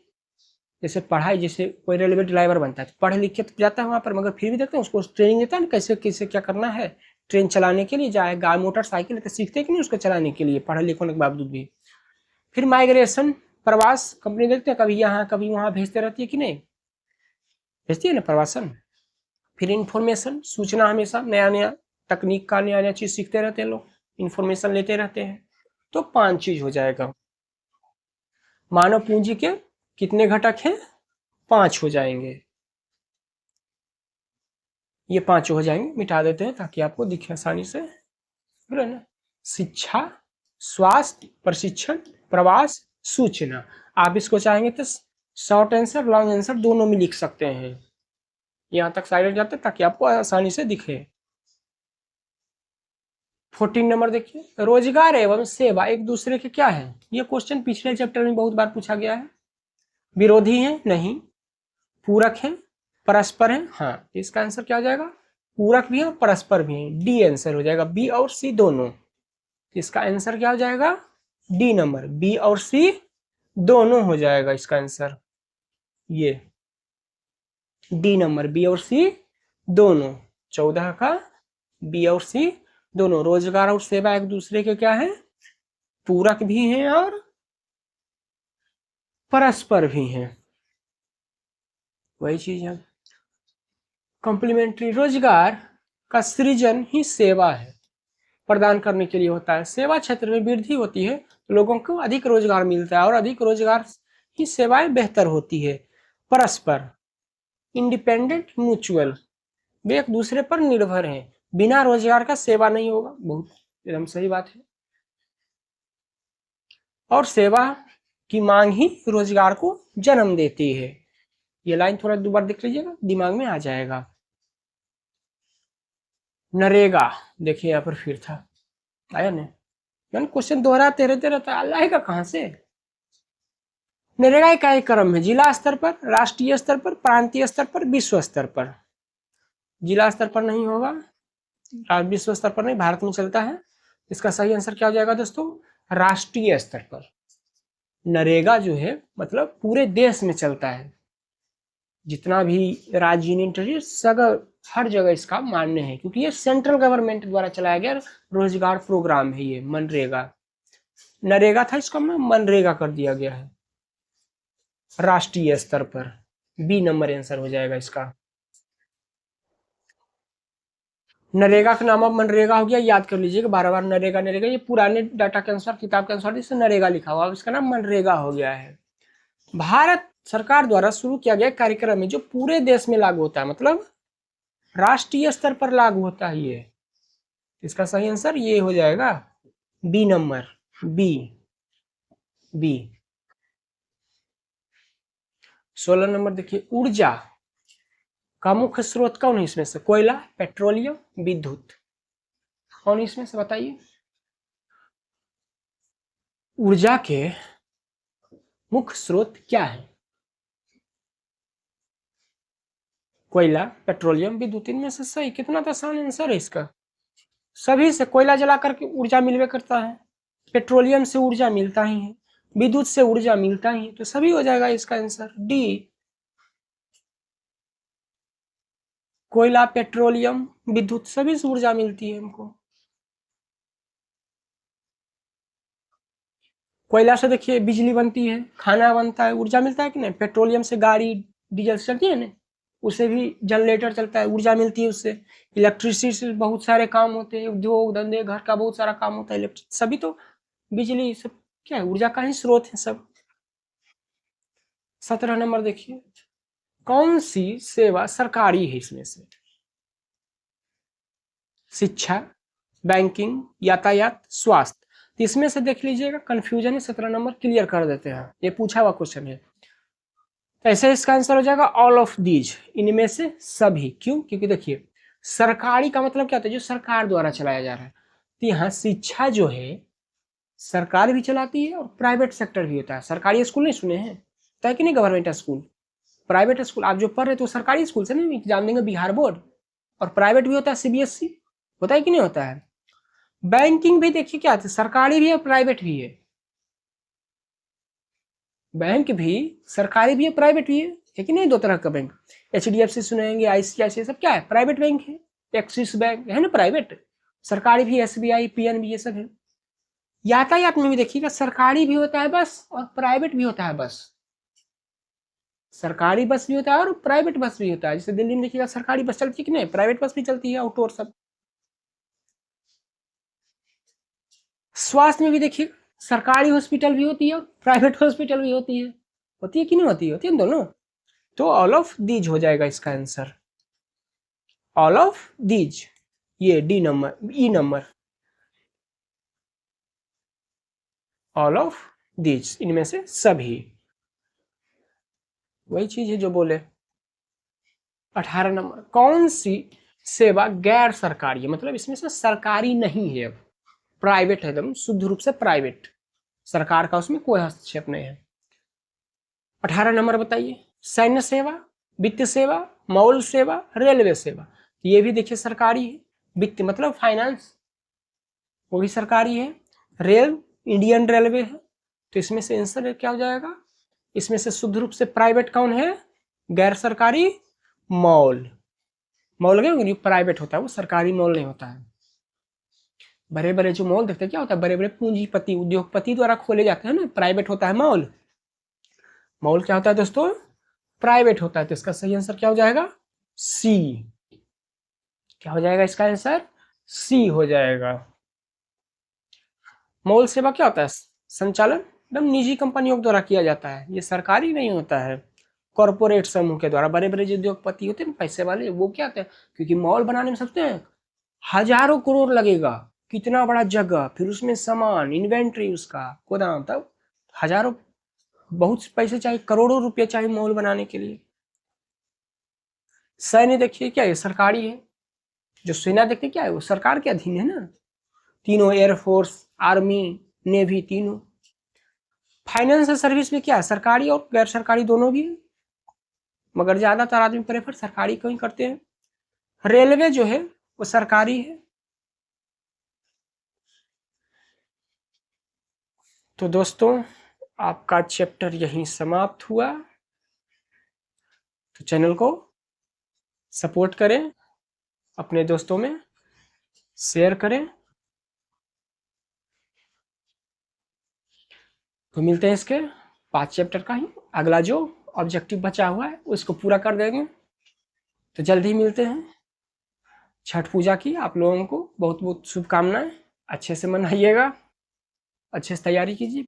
जैसे पढ़ाई, जैसे कोई रेलवे ड्राइवर बनता है तो पढ़ लिख के तो जाता है वहां पर, मगर फिर भी देखते हैं उसको ट्रेनिंग देता है ना, कैसे कैसे क्या करना है। ट्रेन चलाने के लिए जाए, गाड़ी मोटरसाइकिल तो सीखते कि नहीं उसको चलाने के लिए, पढ़े लिखने के बावजूद भी। फिर माइग्रेशन, प्रवास, कंपनी देखते हैं कभी यहाँ कभी वहां भेजते रहती है कि नहीं? भेजती है ना प्रवासन। फिर इंफॉर्मेशन, सूचना, हमेशा नया नया तकनीक का नया नया चीज सीखते रहते हैं लोग, इंफॉर्मेशन लेते रहते हैं। तो 5 चीज हो जाएगा। मानव पूंजी के कितने घटक हैं? 5 हो जाएंगे। ये 5 हो जाएंगे, मिटा देते हैं ताकि आपको दिखे आसानी से। बोले ना, शिक्षा, स्वास्थ्य, प्रशिक्षण, प्रवास, सूचना। आप इसको चाहेंगे तो शॉर्ट आंसर लॉन्ग आंसर दोनों में लिख सकते हैं। यहां तक साइड जाते हैं ताकि आपको आसानी से दिखे। 14 नंबर देखिए, रोजगार एवं सेवा एक दूसरे के क्या है? ये क्वेश्चन पिछले चैप्टर में बहुत बार पूछा गया है। विरोधी है? नहीं। पूरक है? परस्पर है? हाँ। इसका आंसर क्या हो जाएगा? पूरक भी है और परस्पर भी है। डी आंसर हो जाएगा, बी और सी दोनों। इसका आंसर क्या हो जाएगा? डी नंबर, बी और सी दोनों हो जाएगा इसका आंसर। ये डी नंबर, बी और सी दोनों। 14 का बी और सी दोनों। रोजगार और सेवा एक दूसरे के क्या है? पूरक भी हैं और परस्पर भी हैं। वही चीज है। कॉम्प्लीमेंट्री, रोजगार का सृजन ही सेवा है प्रदान करने के लिए होता है। सेवा क्षेत्र में वृद्धि होती है तो लोगों को अधिक रोजगार मिलता है और अधिक रोजगार ही सेवाएं बेहतर होती है। परस्पर, इंडिपेंडेंट, म्यूचुअल, वे एक दूसरे पर निर्भर हैं। बिना रोजगार का सेवा नहीं होगा। बहुत एकदम सही बात है। और सेवा की मांग ही रोजगार को जन्म देती है। ये लाइन थोड़ा दोबारा देख लीजिएगा, दिमाग में आ जाएगा। नरेगा, देखिए यहाँ पर फिर था, आया ना? मैंने क्वेश्चन दोहराते रहते रहता है, आएगा कहाँ से? नरेगा एक कार्यक्रम है जिला स्तर पर, राष्ट्रीय स्तर पर, प्रांतीय स्तर पर, विश्व स्तर पर। जिला स्तर पर नहीं होगा, विश्व स्तर पर नहीं, भारत में चलता है। इसका सही आंसर क्या हो जाएगा दोस्तों? राष्ट्रीय स्तर पर। नरेगा जो है मतलब पूरे देश में चलता है। जितना भी राज्य, यूनियन, सगर हर जगह इसका मान्य है, क्योंकि ये सेंट्रल गवर्नमेंट द्वारा चलाया गया रोजगार प्रोग्राम है। ये मनरेगा, नरेगा था, इसका नाम मनरेगा कर दिया गया है राष्ट्रीय स्तर पर। बी नंबर आंसर हो जाएगा इसका। नरेगा का नाम अब मनरेगा हो गया, याद कर लीजिएगा बार बार। नरेगा नरेगा, ये पुराने डाटा के अनुसार, किताब के अनुसार इससे नरेगा लिखा हुआ, अब इसका नाम मनरेगा हो गया है। भारत सरकार द्वारा शुरू किया गया कार्यक्रम है जो पूरे देश में लागू होता है, मतलब राष्ट्रीय स्तर पर लागू होता है ये। इसका सही आंसर ये हो जाएगा, B number, B B. 16 number देखिए, ऊर्जा का मुख्य स्रोत कौन है इसमें से? कोयला, पेट्रोलियम, विद्युत, कौन इसमें से बताइए? ऊर्जा के मुख्य स्रोत क्या है? कोयला, पेट्रोलियम, विद्युत, इनमें से सही। कितना तो आसान आंसर है इसका। सभी से कोयला जला करके ऊर्जा मिलवे करता है, पेट्रोलियम से ऊर्जा मिलता ही है, विद्युत से ऊर्जा मिलता ही है, तो सभी हो जाएगा इसका आंसर डी। कोयला, पेट्रोलियम, विद्युत सभी से ऊर्जा मिलती है हमको। कोयला से देखिए बिजली बनती है, खाना बनता है, ऊर्जा मिलता है कि नहीं। पेट्रोलियम से गाड़ी डीजल से चलती है ना, उससे भी जनरेटर चलता है, ऊर्जा मिलती है उससे। इलेक्ट्रिसिटी से बहुत सारे काम होते हैं, उद्योग धंधे घर का बहुत सारा काम होता है, इलेक्ट्रिक सभी तो बिजली सब क्या है, ऊर्जा का ही स्रोत है सब। 17 नंबर देखिए, कौन सी सेवा सरकारी है इसमें से? शिक्षा, बैंकिंग, यातायात, स्वास्थ्य। तो इसमें से देख लीजिएगा, कंफ्यूजन है, 17 नंबर क्लियर कर देते हैं, ये पूछा हुआ क्वेश्चन है। ऐसे इसका आंसर हो जाएगा ऑल ऑफ दीज, इनमें से सभी। क्यों? क्योंकि देखिए सरकारी का मतलब क्या होता है, जो सरकार द्वारा चलाया जा रहा है। तो यहाँ शिक्षा जो है सरकार भी चलाती है और प्राइवेट सेक्टर भी होता है। सरकारी स्कूल नहीं सुने हैं, होता है कि नहीं, गवर्नमेंट स्कूल, प्राइवेट स्कूल। आप जो पढ़ रहे तो सरकारी स्कूल से नहीं एग्जाम देंगे, बिहार बोर्ड। और प्राइवेट भी होता है, सीबीएसई, होता है कि नहीं होता है। बैंकिंग भी देखिए क्या है, सरकारी भी है प्राइवेट भी है। बैंक भी सरकारी भी है प्राइवेट भी है कि नहीं, दो तरह का बैंक। एचडीएफसी सुनेंगे, आईसीआईसी, सब क्या है, प्राइवेट बैंक है। एक्सिस बैंक है ना प्राइवेट, सरकारी भी, एसबीआई, पीएनबी, ये सब है। यातायात में भी देखिएगा, सरकारी भी होता है बस और प्राइवेट भी होता है बस। सरकारी बस भी होता है और प्राइवेट बस भी होता है। जैसे दिल्ली में देखिएगा सरकारी बस चलती है कि नहीं, प्राइवेट बस भी चलती है, आउटडोर सब। स्वास्थ्य में भी देखिए, सरकारी हॉस्पिटल भी होती है और प्राइवेट हॉस्पिटल भी होती है कि नहीं होती है, होती है दोनों। तो ऑल ऑफ दीज हो जाएगा इसका आंसर, ऑल ऑफ दीज, ये D number, E number, all of these, इनमें से सभी। वही चीज है जो बोले। 18 नंबर, कौन सी सेवा गैर सरकारी है, मतलब इसमें से सरकारी नहीं है, प्राइवेट है, एकदम शुद्ध रूप से प्राइवेट, सरकार का उसमें कोई हस्तक्षेप नहीं है। 18 नंबर बताइए, सैन्य सेवा, वित्त सेवा, मौल सेवा, रेलवे सेवा। ये भी देखिए सरकारी है, वित्त मतलब फाइनेंस, वो भी सरकारी है। रेल, इंडियन रेलवे है। तो इसमें से आंसर क्या हो जाएगा, इसमें से शुद्ध रूप से प्राइवेट कौन है, गैर सरकारी मॉल। मॉल क्या प्राइवेट होता है, वो सरकारी मॉल नहीं होता है। बड़े बड़े जो मॉल देखते हैं क्या होता है, बड़े बड़े पूंजीपति उद्योगपति द्वारा खोले जाते हैं ना, प्राइवेट होता है मॉल। मॉल क्या होता है दोस्तों, प्राइवेट होता है। तो इसका सही आंसर क्या हो जाएगा, सी। क्या हो जाएगा इसका आंसर, सी हो जाएगा। मॉल सेवा क्या होता है, संचालन एकदम निजी कंपनियों द्वारा किया जाता है, ये सरकारी नहीं होता है। कॉर्पोरेट समूह के द्वारा, बड़े बड़े जो उद्योगपति होते हैं पैसे वाले, वो क्या होते हैं, क्योंकि मॉल बनाने में सोचते हैं हजारों करोड़ लगेगा, कितना बड़ा जगह, फिर उसमें सामान, इन्वेंट्री, उसका गोदाम, तब हजारों, बहुत पैसे चाहिए, करोड़ों रुपए चाहिए मॉल बनाने के लिए। सैन्य देखिए क्या है, सरकारी है। जो सेना देखते क्या है, वो सरकार के अधीन है ना, तीनों, एयरफोर्स, आर्मी, नेवी, तीनों। फाइनेंस सर्विस में क्या है, सरकारी और गैर सरकारी दोनों भी है, मगर ज्यादातर आदमी प्रेफर सरकारी को ही करते हैं। रेलवे जो है वो सरकारी है। तो दोस्तों आपका चैप्टर यहीं समाप्त हुआ। तो चैनल को सपोर्ट करें, अपने दोस्तों में शेयर करें। तो मिलते हैं इसके 5 चैप्टर का ही, अगला जो ऑब्जेक्टिव बचा हुआ है उसको पूरा कर देंगे। तो जल्द ही मिलते हैं। छठ पूजा की आप लोगों को बहुत बहुत शुभकामनाएं, अच्छे से मनाइएगा, अच्छे से तैयारी कीजिए।